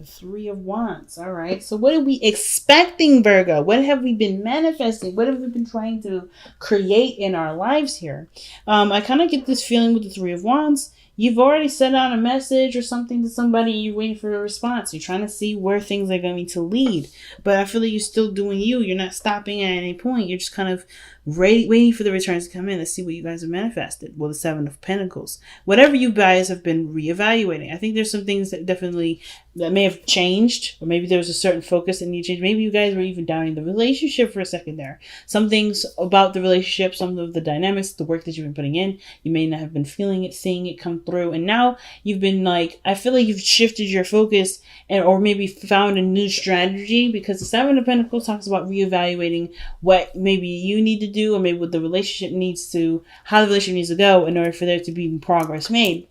The Three of Wands. All right. So what are we expecting, Virgo? What have we been manifesting? What have we been trying to create in our lives here? I kind of get this feeling with the Three of Wands. You've already sent out a message or something to somebody. You're waiting for a response. You're trying to see where things are going to lead. But I feel like you're still doing you. You're not stopping at any point. You're just kind of waiting for the returns to come in. Let's see what you guys have manifested. Well, the Seven of Pentacles. Whatever you guys have been reevaluating. I think there's some things that may have changed. Or maybe there was a certain focus that needed to change. Maybe you guys were even doubting the relationship for a second there. Some things about the relationship, some of the dynamics, the work that you've been putting in, you may not have been feeling it, seeing it come through, and now you've been like, I feel like you've shifted your focus or maybe found a new strategy, because the Seven of Pentacles talks about reevaluating what maybe you need to do, or maybe what the relationship needs to, how the relationship needs to go in order for there to be progress made.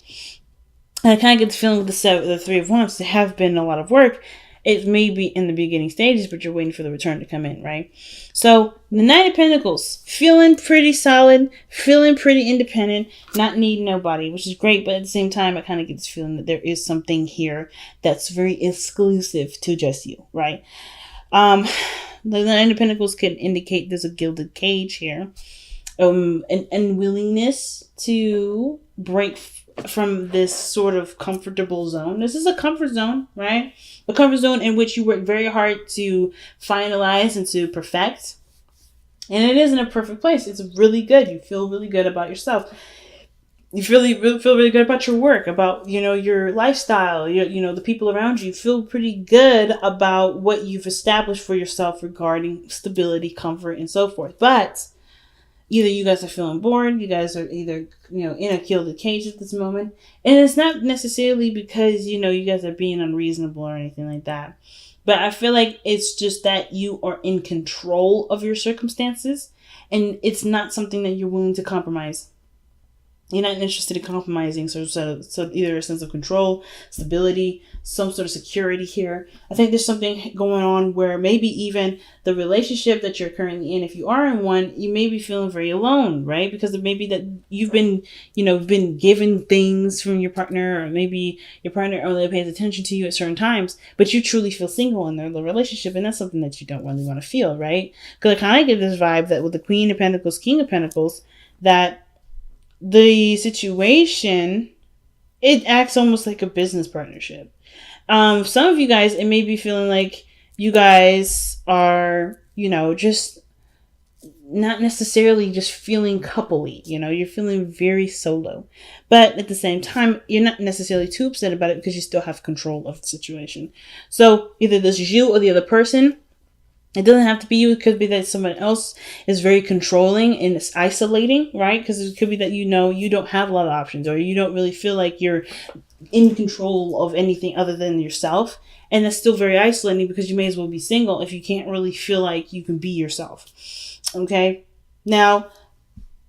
And I kind of get the feeling with the Three of Wands, there have been a lot of work. It may be in the beginning stages, but you're waiting for the return to come in, right? So the Knight of Pentacles, feeling pretty solid, feeling pretty independent, not needing nobody, which is great. But at the same time, I kind of get this feeling that there is something here that's very exclusive to just you, right? The Knight of Pentacles can indicate there's a gilded cage here. An unwillingness to break from this sort of comfortable zone. This is a comfort zone, right? A comfort zone in which you work very hard to finalize and to perfect. And it isn't a perfect place. It's really good. You feel really good about yourself. You feel really good about your work, about, your lifestyle, the people around you. You feel pretty good about what you've established for yourself regarding stability, comfort, and so forth. But either you guys are feeling bored, you guys are either, in a gilded cage at this moment. And it's not necessarily because, you guys are being unreasonable or anything like that. But I feel like it's just that you are in control of your circumstances, and it's not something that you're willing to compromise. You're not interested in compromising, so either a sense of control, stability, some sort of security here. I think there's something going on where maybe even the relationship that you're currently in, if you are in one, you may be feeling very alone, right? Because it may be that you've been, been given things from your partner, or maybe your partner only pays attention to you at certain times, but you truly feel single in the relationship, and that's something that you don't really want to feel, right? Because I kind of get this vibe that with the Queen of Pentacles, King of Pentacles, that the situation, it acts almost like a business partnership. Some of you guys, it may be feeling like you guys are, just not necessarily just feeling coupley. You're feeling very solo. But at the same time, you're not necessarily too upset about it because you still have control of the situation. So either this is you or the other person. It doesn't have to be you. It could be that someone else is very controlling and it's isolating, right? Because it could be that you don't have a lot of options, or you don't really feel like you're in control of anything other than yourself. And that's still very isolating, because you may as well be single if you can't really feel like you can be yourself. Okay? Now,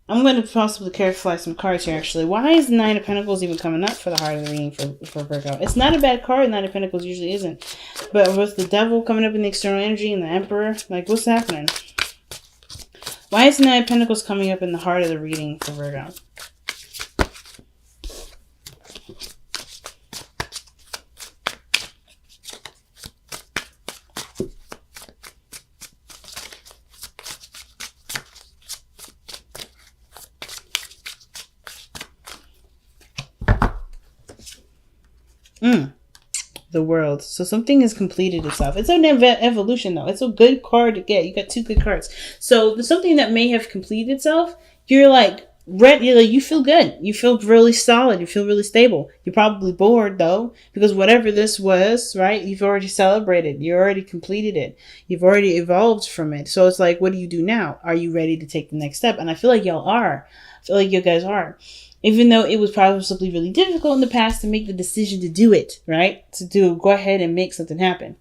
I'm going to possibly clarify some cards here, actually. Why is the Nine of Pentacles even coming up for the heart of the reading for Virgo? It's not a bad card. Nine of Pentacles usually isn't. But with the Devil coming up in the external energy and the Emperor, what's happening? Why is the Nine of Pentacles coming up in the heart of the reading for Virgo? The World. So something has completed itself. It's an evolution, though. It's a good card to get. You got two good cards. So there's something that may have completed itself. You're ready. You feel good. You feel really solid. You feel really stable. You're probably bored, though, because whatever this was, right, you've already celebrated. You already completed it. You've already evolved from it. So it's like, what do you do now? Are you ready to take the next step? And I feel like y'all are. I feel like you guys are. Even though it was possibly really difficult in the past to make the decision to do it, right? To go ahead and make something happen.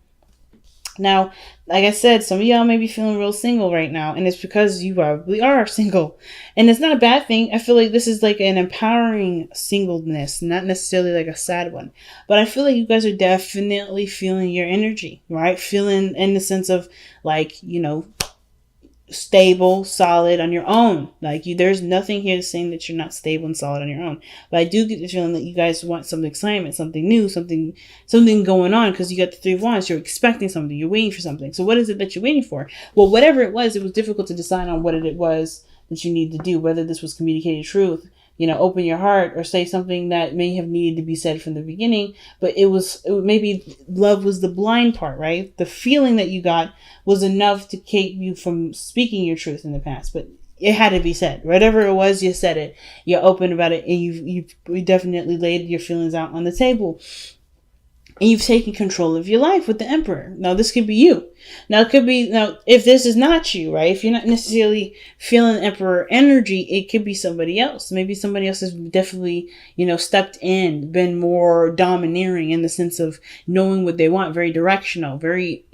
Now, like I said, some of y'all may be feeling real single right now, and it's because you probably are single. And it's not a bad thing. I feel like this is like an empowering singleness, not necessarily like a sad one. But I feel like you guys are definitely feeling your energy, right? Feeling in the sense of stable, solid on your own. Like there's nothing here saying that you're not stable and solid on your own. But I do get the feeling that you guys want some excitement, something new, something going on, because you got the Three of Wands. You're expecting something. You're waiting for something. So what is it that you're waiting for? Well, whatever it was difficult to decide on what it was that you need to do. Whether this was communicated truth, open your heart, or say something that may have needed to be said from the beginning, but maybe love was the blind part, right? The feeling that you got was enough to keep you from speaking your truth in the past, but it had to be said. Whatever it was, you said it. You're open about it, and you definitely laid your feelings out on the table. And you've taken control of your life with the Emperor. Now, this could be you. Now, if this is not you, right? If you're not necessarily feeling Emperor energy, it could be somebody else. Maybe somebody else has definitely, stepped in, been more domineering in the sense of knowing what they want, very directional, very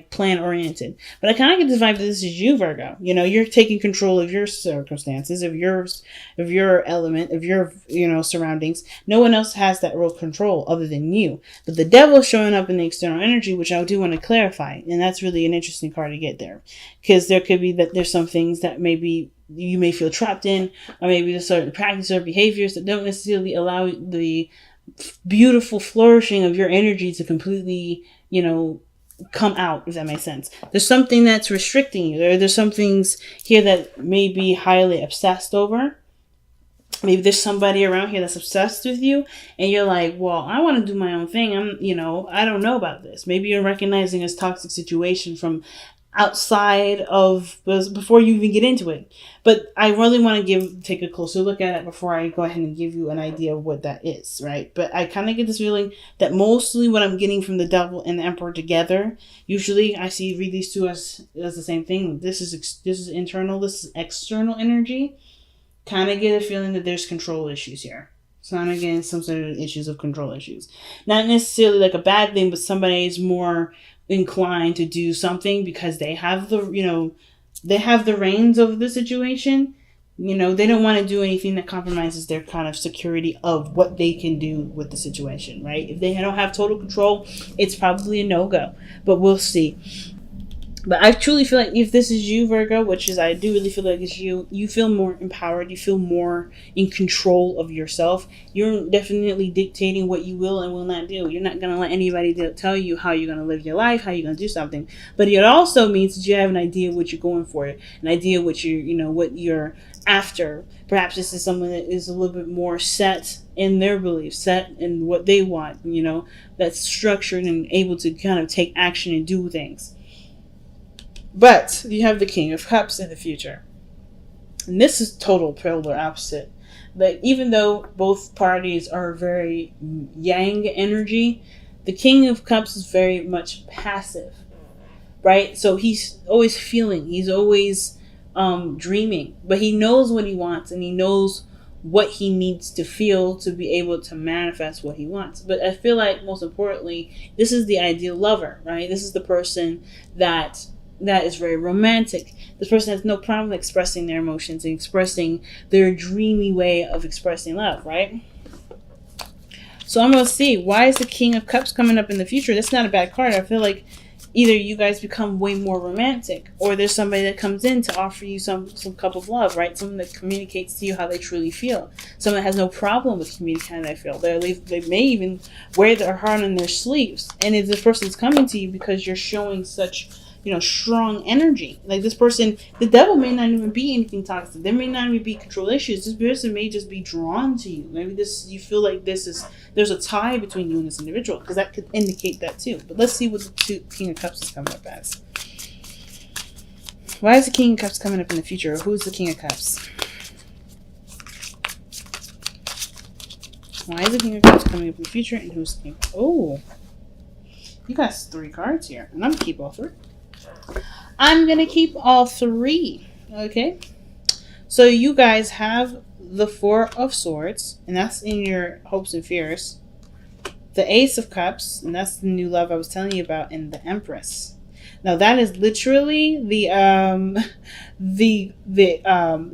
plan oriented. But I kind of get the vibe that this is you, Virgo. You're taking control of your circumstances, of your element, of your, surroundings. No one else has that real control other than you. But the devil showing up in the external energy, which I do want to clarify. And that's really an interesting card to get there. Because there could be that there's some things that maybe you may feel trapped in, or maybe there's certain practices or behaviors that don't necessarily allow the beautiful flourishing of your energy to completely, come out, if that makes sense. There's something that's restricting you. There's some things here that may be highly obsessed over. Maybe there's somebody around here that's obsessed with you, and you're like, well, I want to do my own thing. I don't know about this. Maybe you're recognizing this toxic situation from outside of, before you even get into it. But I really want to take a closer look at it before I go ahead and give you an idea of what that is, right? But I kind of get this feeling that mostly what I'm getting from the devil and the Emperor together, usually I read these two as the same thing. This is internal, this is external energy. Kind of get a feeling that there's control issues here. So I'm getting some sort of issues of control issues. Not necessarily like a bad thing, but somebody is more inclined to do something because they have the reins of the situation. They don't want to do anything that compromises their kind of security of what they can do with the situation, right? If they don't have total control, it's probably a no-go. But we'll see. But I truly feel like if this is you, Virgo, which is I do really feel like it's you feel more empowered. You feel more in control of yourself. You're definitely dictating what you will and will not do. You're not going to let anybody tell you how you're going to live your life, how you're going to do something. But it also means that you have an idea of what you're going for, an idea of what you're after. Perhaps this is someone that is a little bit more set in their beliefs, set in what they want, that's structured and able to kind of take action and do things. But you have the King of Cups in the future. And this is total polar opposite. But even though both parties are very yang energy, the King of Cups is very much passive, right? So he's always feeling, he's always dreaming, but he knows what he wants and he knows what he needs to feel to be able to manifest what he wants. But I feel like most importantly, this is the ideal lover, right? This is the person that is very romantic. This person has no problem expressing their emotions and expressing their dreamy way of expressing love, right? So I'm going to see, why is the King of Cups coming up in the future? That's not a bad card. I feel like either you guys become way more romantic, or there's somebody that comes in to offer you some cup of love, right? Someone that communicates to you how they truly feel. Someone that has no problem with communicating how they feel. They may even wear their heart on their sleeves. And if this person's coming to you because you're showing such strong energy. Like this person, the devil may not even be anything toxic. There may not even be control issues. This person may just be drawn to you. Maybe you feel like there's a tie between you and this individual, because that could indicate that too. But let's see what the King of Cups is coming up as. Why is the King of Cups coming up in the future? Who's the King of Cups? Why is the King of Cups coming up in the future, and who's the King? Oh, you got 3 cards here, and I'm gonna keep all 3. I'm going to keep all 3, okay? So you guys have the 4 of Swords, and that's in your hopes and fears. The Ace of Cups, and that's the new love I was telling you about, and the Empress. Now that is literally the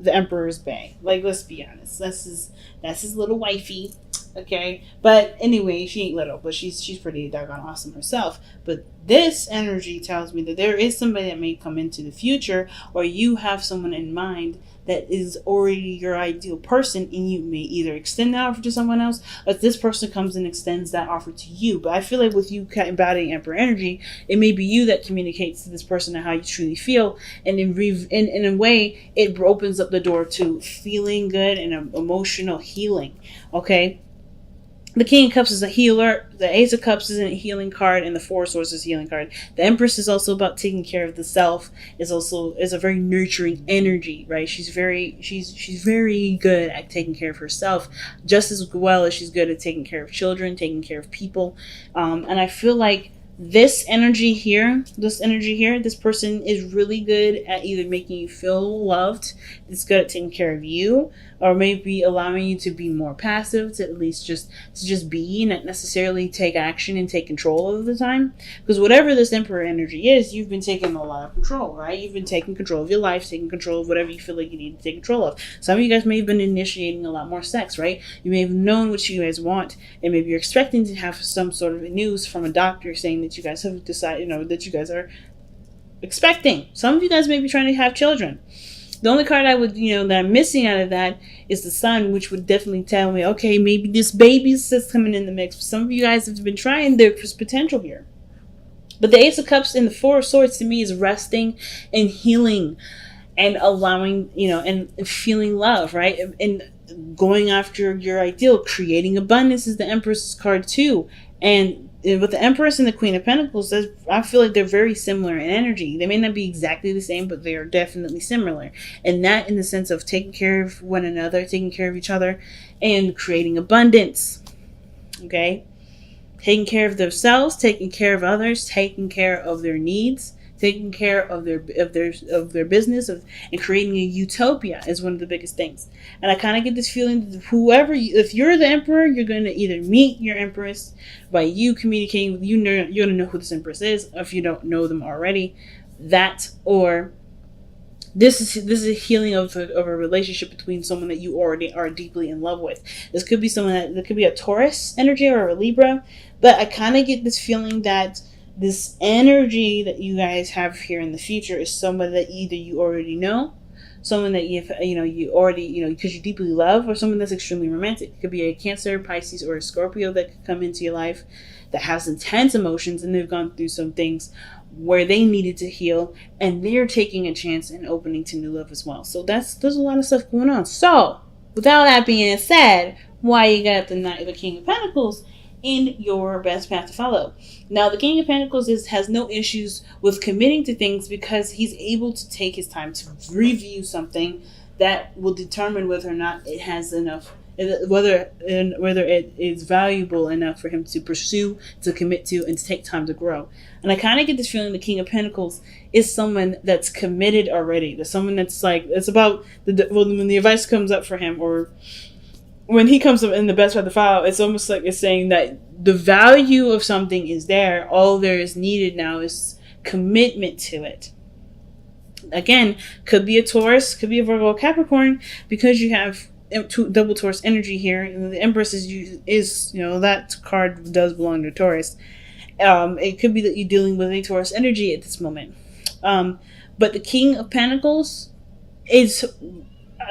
Emperor's Bay. Like, let's be honest. That's his little wifey. Okay, but anyway, she ain't little, but she's pretty doggone awesome herself. But this energy tells me that there is somebody that may come into the future, or you have someone in mind that is already your ideal person, and you may either extend that offer to someone else, or this person comes and extends that offer to you. But I feel like with you embodying Emperor energy, it may be you that communicates to this person how you truly feel, and in a way, it opens up the door to feeling good and emotional healing. Okay. The King of Cups is a healer. The Ace of Cups is a healing card, and the Four of Swords is a healing card. The Empress is also about taking care of the self. Is a very nurturing energy, right? She's very good at taking care of herself, just as well as she's good at taking care of children, taking care of people. And I feel like this energy here, this person is really good at either making you feel loved, it's good at taking care of you, or maybe allowing you to be more passive, to at least just be, not necessarily take action and take control of the time. Because whatever this Emperor energy is, you've been taking a lot of control, right? You've been taking control of your life, taking control of whatever you feel like you need to take control of. Some of you guys may have been initiating a lot more sex, right? You may have known what you guys want, and maybe you're expecting to have some sort of news from a doctor saying that you guys have decided, that you guys are expecting. Some of you guys may be trying to have children. The only card I would, that I'm missing out of that is the Sun, which would definitely tell me, okay, maybe this baby's just coming in the mix. Some of you guys have been trying, there's potential here. But the Ace of Cups and the Four of Swords to me is resting and healing and allowing, and feeling love, right? And going after your ideal, creating abundance is the Empress card too. And with the Empress and the Queen of Pentacles, I feel like they're very similar in energy. They may not be exactly the same, but they are definitely similar. And that in the sense of taking care of one another, taking care of each other, and creating abundance. Okay? Taking care of themselves, taking care of others, taking care of their needs, taking care of their business, and creating a utopia is one of the biggest things. And I kind of get this feeling that if you're the Emperor, you're going to either meet your Empress by you communicating with you're going to know who this Empress is, if you don't know them already. That, or this is a healing of a relationship between someone that you already are deeply in love with. This could be someone that could be a Taurus energy or a Libra, but I kind of get this feeling that this energy that you guys have here in the future is someone that either you already know, someone that you already, because you deeply love, or someone that's extremely romantic. It could be a Cancer, Pisces, or a Scorpio that could come into your life that has intense emotions, and they've gone through some things where they needed to heal, and they're taking a chance and opening to new love as well. So there's a lot of stuff going on. So without that being said, why you got the King of Pentacles in your best path to follow? Now, the King of Pentacles has no issues with committing to things because he's able to take his time to review something that will determine whether or not it has enough, whether it is valuable enough for him to pursue, to commit to, and to take time to grow. And I kind of get this feeling the King of Pentacles is someone that's committed already. There's someone that's like, it's about when the advice comes up for him, or when he comes up in the best path to follow, it's almost like it's saying that the value of something is there. All there is needed now is commitment to it. Again, could be a Taurus, could be a Virgo, Capricorn, because you have double Taurus energy here. And the Empress is that card does belong to Taurus. It could be that you're dealing with a Taurus energy at this moment. But the King of Pentacles is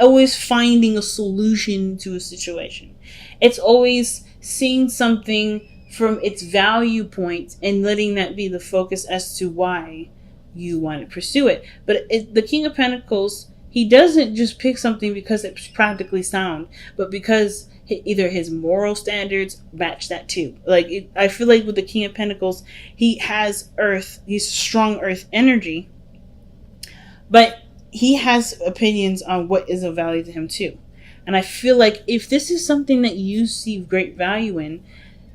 always finding a solution to a situation. It's always seeing something from its value point and letting that be the focus as to why you want to pursue it. But the King of Pentacles, he doesn't just pick something because it's practically sound, but because either his moral standards match that too. I feel like with the King of Pentacles, he has he's strong earth energy, but he has opinions on what is of value to him too. And I feel like if this is something that you see great value in,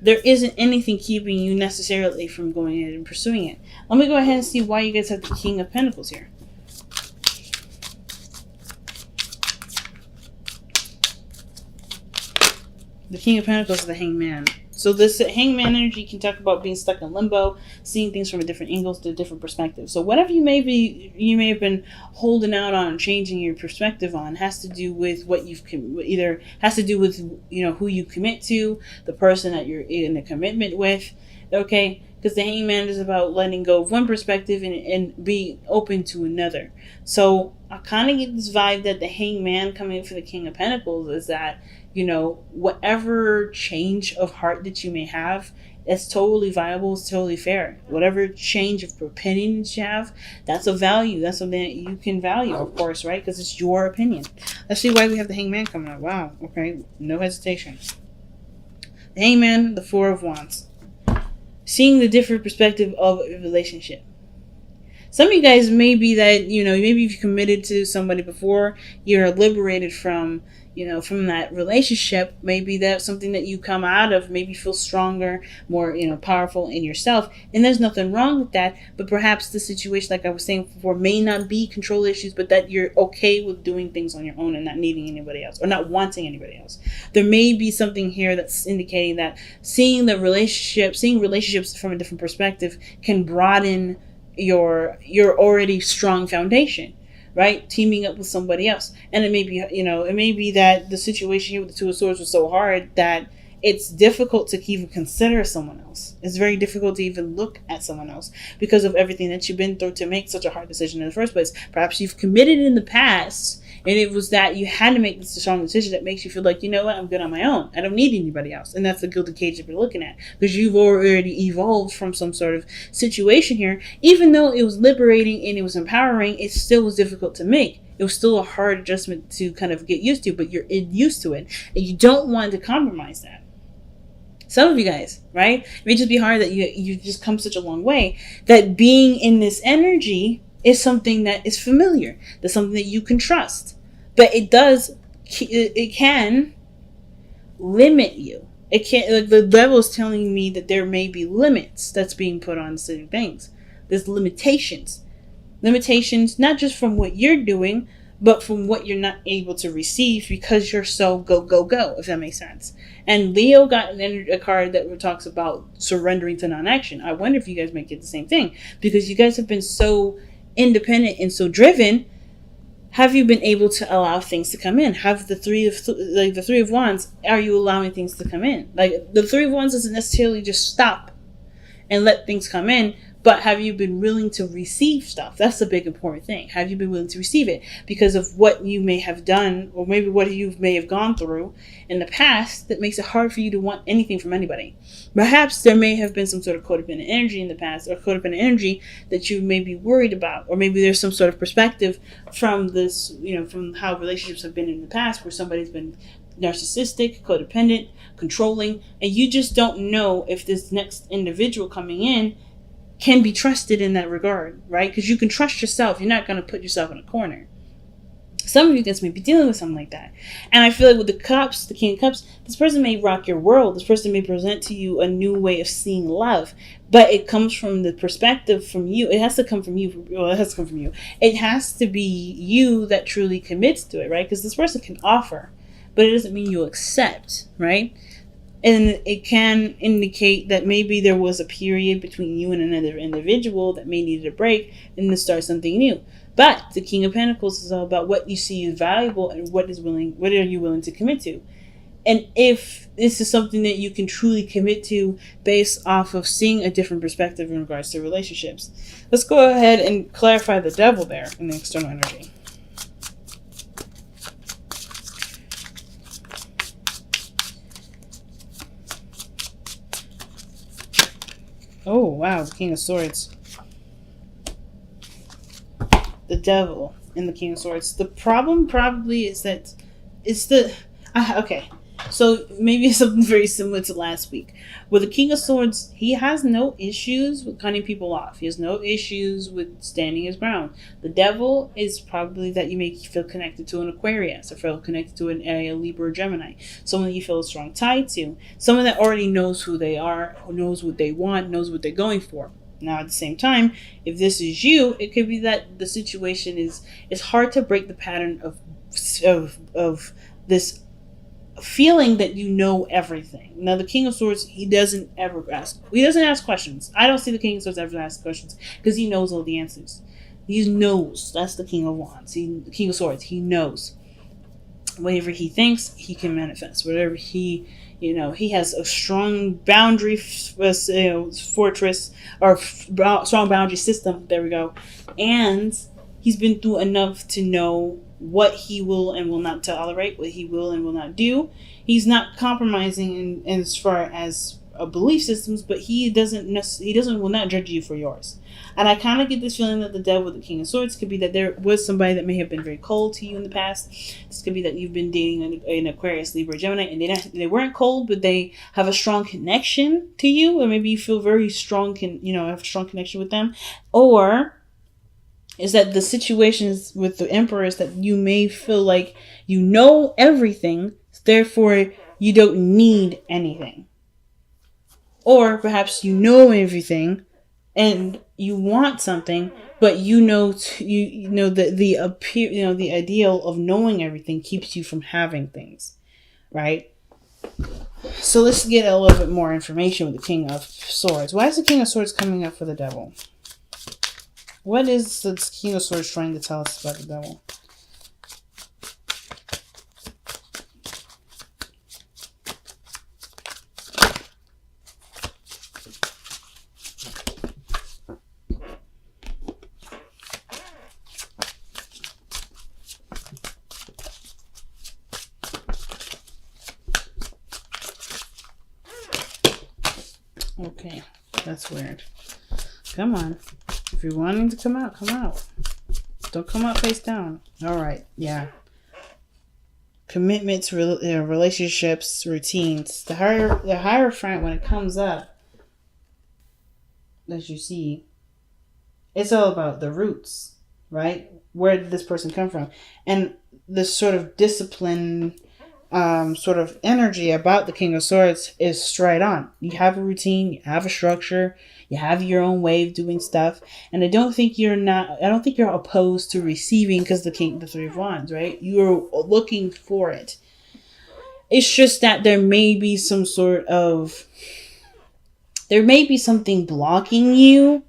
there isn't anything keeping you necessarily from going ahead and pursuing it. Let me go ahead and see why you guys have the King of Pentacles here. The King of Pentacles is the Hanged Man. So this hangman energy can talk about being stuck in limbo, seeing things from a different angles to a different perspective. So whatever you may have been holding out on, changing your perspective on, has to do with what you've either has to do with who you commit to, the person that you're in a commitment with. Okay, because the hangman is about letting go of one perspective and be open to another. So I kind of get this vibe that the hangman coming for the King of Pentacles is that, whatever change of heart that you may have, it's totally viable, it's totally fair. Whatever change of opinion that you have, that's a value. That's something that you can value, of course, right? Because it's your opinion. Let's see why we have the hangman coming up. Wow, okay, no hesitation. The hangman, the Four of Wands. Seeing the different perspective of a relationship. Some of you guys may be that, maybe you've committed to somebody before, you're liberated from that relationship. Maybe that's something that you come out of, maybe feel stronger, more, powerful in yourself. And there's nothing wrong with that. But perhaps the situation, like I was saying before, may not be control issues, but that you're okay with doing things on your own and not needing anybody else or not wanting anybody else. There may be something here that's indicating that seeing relationships from a different perspective can broaden your already strong foundation, right? Teaming up with somebody else. And it may be that the situation here with the Two of Swords was so hard that it's difficult to even consider someone else. It's very difficult to even look at someone else because of everything that you've been through to make such a hard decision in the first place. Perhaps you've committed in the past and it was that you had to make this strong decision that makes you feel like, I'm good on my own. I don't need anybody else. And that's the gilded cage that you're looking at, because you've already evolved from some sort of situation here. Even though it was liberating and it was empowering, it still was difficult to make. It was still a hard adjustment to kind of get used to, but you're used to it and you don't want to compromise that. Some of you guys, right? It may just be hard that you've just come such a long way that being in this energy is something that is familiar. That's something that you can trust. But it can limit you. It can't, like the devil is telling me that there may be limits that's being put on certain things. There's limitations. Limitations, not just from what you're doing, but from what you're not able to receive because you're so go, if that makes sense. And Leo got a card that talks about surrendering to non-action. I wonder if you guys might get the same thing, because you guys have been so independent and so driven. Have you been able to allow things to come in? Have the Three of Wands, are you allowing things to come in? Like the Three of Wands doesn't necessarily just stop and let things come in, but have you been willing to receive stuff? That's the big important thing. Have you been willing to receive it because of what you may have done, or maybe what you may have gone through in the past that makes it hard for you to want anything from anybody? Perhaps there may have been some sort of codependent energy in the past, or codependent energy that you may be worried about, or maybe there's some sort of perspective from this, from how relationships have been in the past where somebody's been narcissistic, codependent, controlling, and you just don't know if this next individual coming in can be trusted in that regard, right? Because you can trust yourself. You're not going to put yourself in a corner. Some of you guys may be dealing with something like that. And I feel like with the Cups, the King of Cups, this person may rock your world. This person may present to you a new way of seeing love. But it comes from the perspective from you. It has to come from you. Well, it has to come from you. It has to be you that truly commits to it, right? Because this person can offer, but it doesn't mean you'll accept, right? And it can indicate that maybe there was a period between you and another individual that may need a break and to start something new. But the King of Pentacles is all about what you see as valuable and what are you willing to commit to. And if this is something that you can truly commit to based off of seeing a different perspective in regards to relationships. Let's go ahead and clarify the devil there in the external energy. Oh, wow, the King of Swords. The devil and the King of Swords. The problem probably is that it's the... okay, so maybe it's something very similar to last week. With the King of Swords, he has no issues with cutting people off. He has no issues with standing his ground. The devil is probably that you may feel connected to an Aquarius, or feel connected to a Libra or Gemini. Someone that you feel a strong tie to. Someone that already knows who they are, who knows what they want, knows what they're going for. Now, at the same time, if this is you, it could be that the situation is, it's hard to break the pattern of this feeling that you know everything. Now, the King of Swords, he doesn't ask questions. I don't see the King of Swords ever ask questions because he knows all the answers. He knows. That's the King of Wands. The King of Swords. He knows. Whatever he thinks, he can manifest. Whatever he has a strong boundary fortress or strong boundary system. There we go. And he's been through enough to know what he will and will not tolerate, what he will and will not do. He's not compromising in as far as belief systems, but he will not judge you for yours. And I kind of get this feeling that the devil, the King of Swords, could be that there was somebody that may have been very cold to you in the past. This could be that you've been dating an Aquarius, Libra, Gemini, and they weren't cold, but they have a strong connection to you, or maybe you feel very strong, have a strong connection with them. Or is that the situations with the Emperors that you may feel like you know everything, therefore you don't need anything. Or perhaps you know everything and you want something, but the ideal of knowing everything keeps you from having things, right? So let's get a little bit more information with the King of Swords. Why is the King of Swords coming up for the devil? What is the King of Swords trying to tell us about the devil? Okay, that's weird. Come on. If you're wanting to come out, come out. Don't come out face down. All right, yeah. Commitments, relationships, routines. The Hierophant, when it comes up, as you see, it's all about the roots, right? Where did this person come from? And this sort of discipline, sort of energy about the King of Swords is straight on. You have a routine, you have a structure, you have your own way of doing stuff, and I don't think you're opposed to receiving, because the Three of Wands, right? You're looking for it. It's just that there may be something blocking you.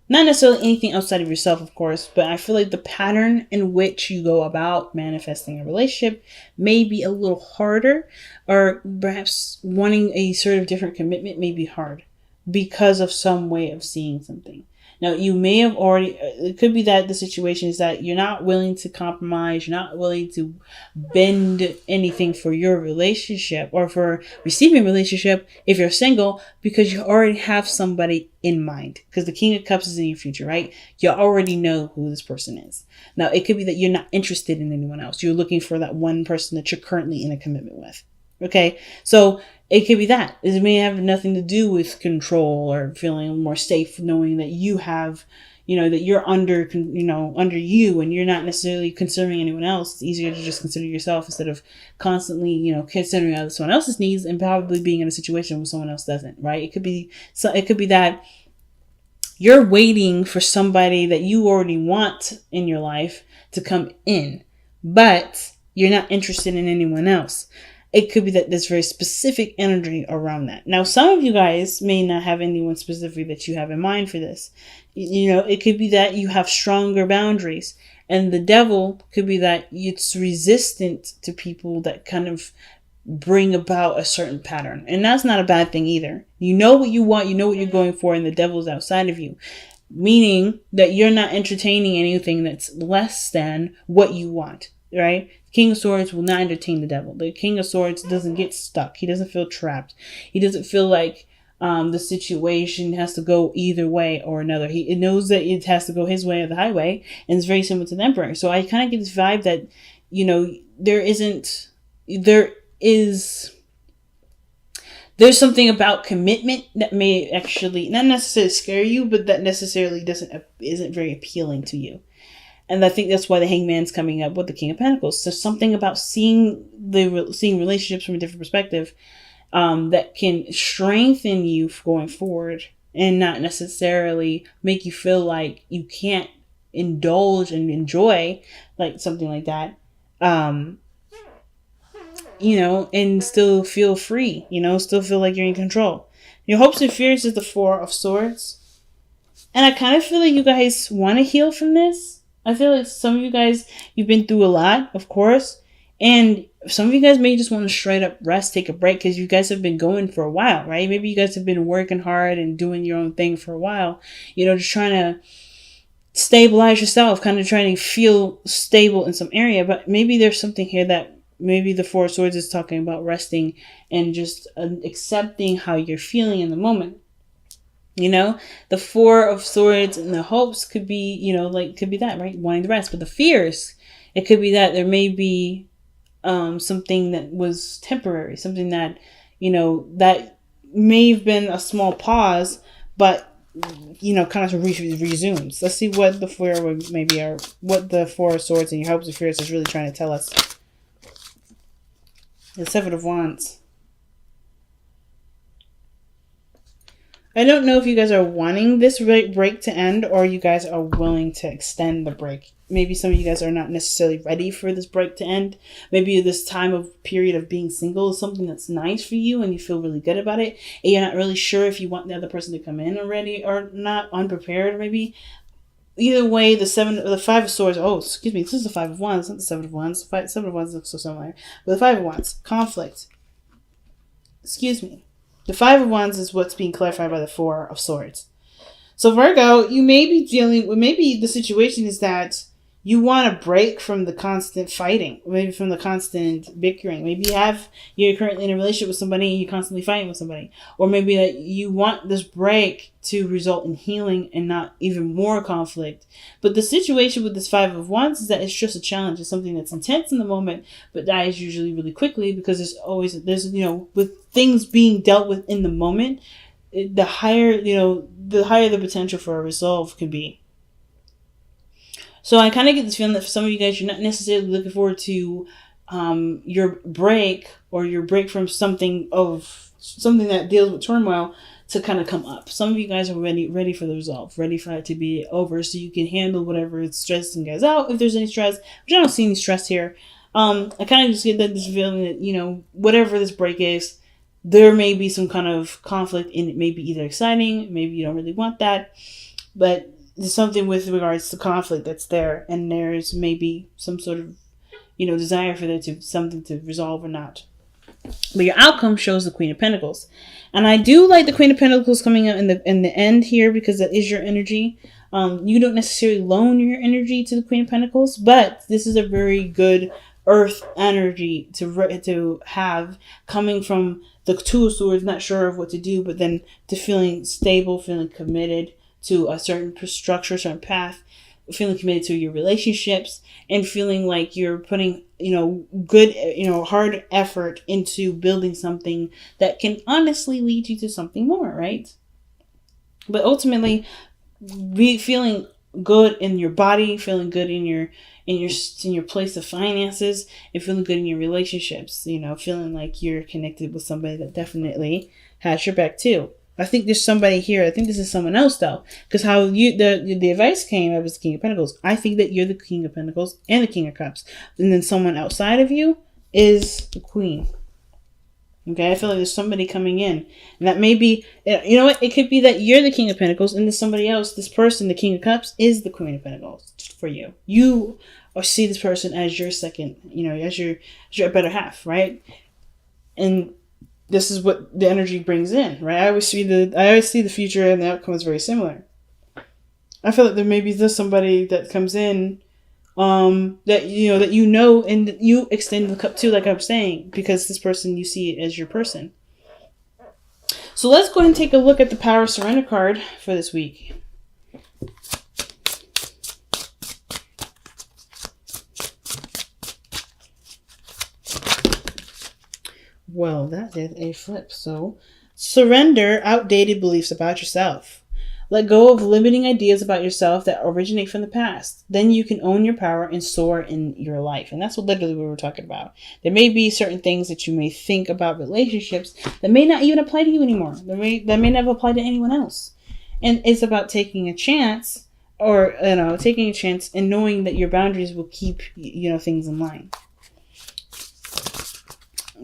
Not necessarily anything outside of yourself, of course, but I feel like the pattern in which you go about manifesting a relationship may be a little harder, or perhaps wanting a sort of different commitment may be hard because of some way of seeing something. Now, you may have it could be that the situation is that you're not willing to compromise, you're not willing to bend anything for your relationship or for receiving a relationship if you're single, because you already have somebody in mind. Because the King of Cups is in your future, right? You already know who this person is. Now, it could be that you're not interested in anyone else. You're looking for that one person that you're currently in a commitment with. Okay, so it could be that. It may have nothing to do with control or feeling more safe knowing that you have, that you're under you and you're not necessarily considering anyone else. It's easier to just consider yourself instead of constantly, considering someone else's needs and probably being in a situation where someone else doesn't, right? It could be that you're waiting for somebody that you already want in your life to come in, but you're not interested in anyone else. It could be that there's very specific energy around that. Now, some of you guys may not have anyone specific that you have in mind for this. It could be that you have stronger boundaries. And the devil could be that it's resistant to people that kind of bring about a certain pattern. And that's not a bad thing either. You know what you want, you know what you're going for, and the devil's outside of you. Meaning that you're not entertaining anything that's less than what you want, right? King of Swords will not entertain the devil. The King of Swords doesn't get stuck. He doesn't feel trapped. He doesn't feel like the situation has to go either way or another. He knows that it has to go his way or the highway, and it's very similar to the Emperor. So I kind of get this vibe that, there's something about commitment that may actually not necessarily scare you, but that necessarily isn't very appealing to you. And I think that's why the Hangman's coming up with the King of Pentacles. There's something about seeing relationships from a different perspective that can strengthen you going forward and not necessarily make you feel like you can't indulge and enjoy like something like that. and still feel free, still feel like you're in control. Your hopes and fears is the Four of Swords. And I kind of feel like you guys want to heal from this. I feel like some of you guys, you've been through a lot, of course. And some of you guys may just want to straight up rest, take a break, because you guys have been going for a while, right? Maybe you guys have been working hard and doing your own thing for a while. Just trying to stabilize yourself, kind of trying to feel stable in some area. But maybe there's something here that maybe the Four of Swords is talking about resting and just accepting how you're feeling in the moment. The Four of Swords and the hopes could be, could be that, right? Wanting to rest. But the fears, it could be that there may be something that was temporary, something that, that may have been a small pause, but, kind of resumes. Let's see what the what the Four of Swords and your hopes and fears is really trying to tell us. The Seven of Wands. I don't know if you guys are wanting this break to end or you guys are willing to extend the break. Maybe some of you guys are not necessarily ready for this break to end. Maybe this time of period of being single is something that's nice for you and you feel really good about it. And you're not really sure if you want the other person to come in already or not, unprepared maybe. Either way, the Five of Swords. Oh, excuse me. This is the Five of Wands, not the Seven of Wands. Seven of Wands looks so similar. But the Five of Wands, conflict. Excuse me. The Five of Wands is what's being clarified by the Four of Swords. So Virgo, you may be dealing with, maybe the situation is that you want a break from the constant fighting, maybe from the constant bickering. Maybe you're currently in a relationship with somebody and you're constantly fighting with somebody. Or maybe that you want this break to result in healing and not even more conflict. But the situation with this Five of Wands is that it's just a challenge. It's something that's intense in the moment, but dies usually really quickly because there's with things being dealt with in the moment, the higher the potential for a resolve can be. So I kind of get this feeling that for some of you guys, you're not necessarily looking forward to your break from something that deals with turmoil to kind of come up. Some of you guys are ready for the resolve, ready for it to be over so you can handle whatever is stressing you guys out. If there's any stress, which I don't see any stress here. I kind of just get this feeling that, whatever this break is, there may be some kind of conflict and it may be either exciting, maybe you don't really want that, but there's something with regards to conflict that's there, and there's maybe some sort of, desire for there to something to resolve or not. But your outcome shows the Queen of Pentacles, and I do like the Queen of Pentacles coming out in the end here because that is your energy. You don't necessarily loan your energy to the Queen of Pentacles, but this is a very good Earth energy to have coming from the Two of Swords, not sure of what to do, but then to feeling stable, feeling committed to a certain structure, certain path, feeling committed to your relationships, and feeling like you're putting, good, hard effort into building something that can honestly lead you to something more, right? But ultimately, be feeling good in your body, feeling good in your place of finances, and feeling good in your relationships, feeling like you're connected with somebody that definitely has your back too. I think there's somebody here. I think this is someone else though, because how the advice came, I was the King of Pentacles. I think that you're the King of Pentacles and the King of Cups, and then someone outside of you is the Queen. Okay, I feel like there's somebody coming in, and that may be, what, it could be that you're the King of Pentacles, and there's somebody else. This person, the King of Cups, is the Queen of Pentacles for you. You see this person as your second, as your better half, right? And this is what the energy brings in, right? I always see the future and the outcome is very similar. I feel like there may be somebody that comes in, that and you extend the cup to, like I'm saying, because this person, you see it as your person. So let's go ahead and take a look at the Power Surrender card for this week. Well, that did a flip. So, surrender outdated beliefs about yourself. Let go of limiting ideas about yourself that originate from the past. Then you can own your power and soar in your life. And that's what literally we were talking about. There may be certain things that you may think about relationships that may not even apply to you anymore. That may never apply to anyone else. And it's about taking a chance, and knowing that your boundaries will keep, things in line.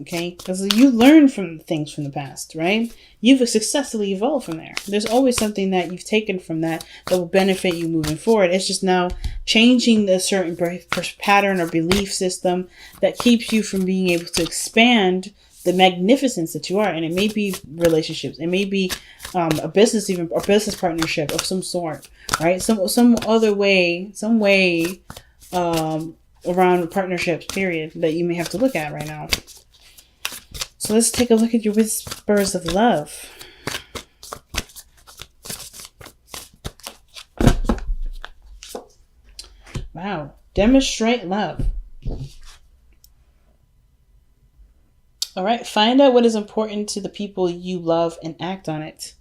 Okay, because you learn from things from the past, right? You've successfully evolved from there. There's always something that you've taken from that will benefit you moving forward. It's just now changing the certain pattern or belief system that keeps you from being able to expand the magnificence that you are. And it may be relationships, it may be a business, even a business partnership of some sort, right? Some other way, some way around partnerships, period, that you may have to look at right now. So let's take a look at your whispers of love. Wow. Demonstrate love. All right. Find out what is important to the people you love and act on it.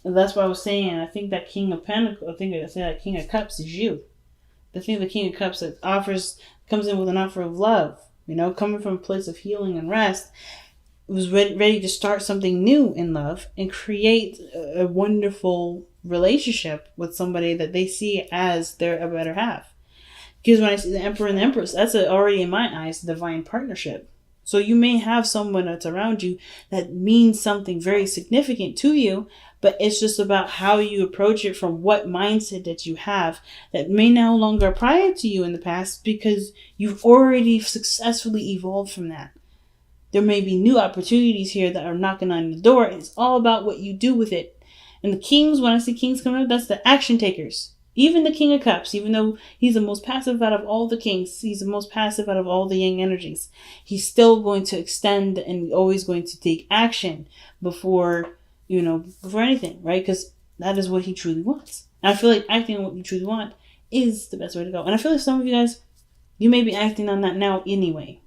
And that's what I was saying. I think that King of Pentacles, I think I say that King of Cups is you. The thing the King of Cups that comes in with an offer of love. You know, coming from a place of healing and rest, was ready to start something new in love and create a wonderful relationship with somebody that they see as their better half. Because when I see the Emperor and the Empress, that's already in my eyes a divine partnership. So you may have someone that's around you that means something very significant to you, but it's just about how you approach it from what mindset that you have that may no longer apply to you in the past because you've already successfully evolved from that. There may be new opportunities here that are knocking on the door. And it's all about what you do with it. And the kings, when I see kings coming up, that's the action takers. Even the King of Cups, even though he's the most passive out of all the kings, he's the most passive out of all the yang energies, he's still going to extend and always going to take action before anything, right? Because that is what he truly wants. And I feel like acting on what you truly want is the best way to go. And I feel like some of you guys, you may be acting on that now anyway.